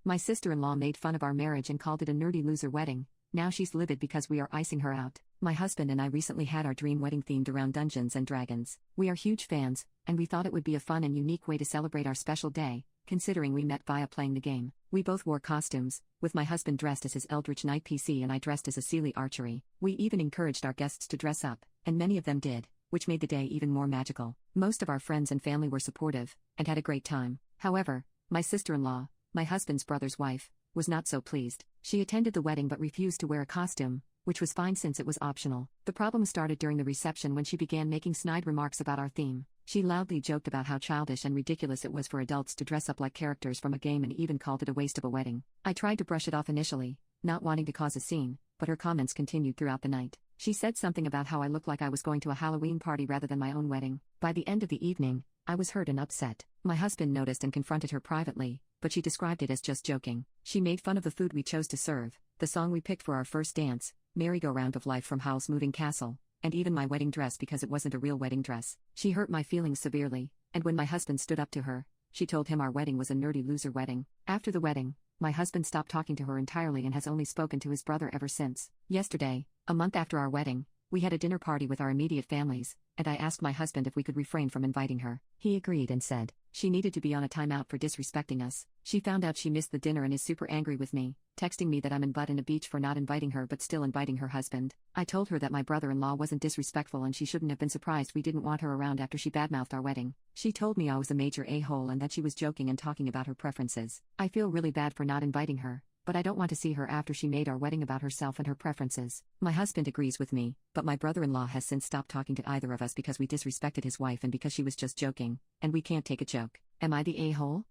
My sister-in-law made fun of our marriage and called it a nerdy loser wedding. Now she's livid because we are icing her out. My husband and I recently had our dream wedding themed around Dungeons and Dragons. We are huge fans, and we thought it would be a fun and unique way to celebrate our special day, considering we met via playing the game. We both wore costumes, with my husband dressed as his Eldritch Knight PC and I dressed as a SIL archery. We even encouraged our guests to dress up, and many of them did, which made the day even more magical. Most of our friends and family were supportive, and had a great time. However, my sister-in-law, my husband's brother's wife, was not so pleased. She attended the wedding but refused to wear a costume, which was fine since it was optional. The problem started during the reception when she began making snide remarks about our theme. She loudly joked about how childish and ridiculous it was for adults to dress up like characters from a game and even called it a waste of a wedding. I tried to brush it off initially, not wanting to cause a scene, but her comments continued throughout the night. She said something about how I looked like I was going to a Halloween party rather than my own wedding. By the end of the evening, I was hurt and upset. My husband noticed and confronted her privately, but she described it as just joking. She made fun of the food we chose to serve, the song we picked for our first dance, Merry-Go-Round of Life from Howl's Moving Castle, and even my wedding dress because it wasn't a real wedding dress. She hurt my feelings severely, and when my husband stood up to her, she told him our wedding was a nerdy loser wedding. After the wedding, my husband stopped talking to her entirely and has only spoken to his brother ever since. Yesterday, a month after our wedding, we had a dinner party with our immediate families, and I asked my husband if we could refrain from inviting her. He agreed and said she needed to be on a timeout for disrespecting us. She found out she missed the dinner and is super angry with me, texting me that I'm in butt in a beach for not inviting her but still inviting her husband. I told her that my brother-in-law wasn't disrespectful and she shouldn't have been surprised we didn't want her around after she badmouthed our wedding. She told me I was a major a-hole and that she was joking and talking about her preferences. I feel really bad for not inviting her, but I don't want to see her after she made our wedding about herself and her preferences. My husband agrees with me, but my brother-in-law has since stopped talking to either of us because we disrespected his wife and because she was just joking, and we can't take a joke. Am I the a-hole?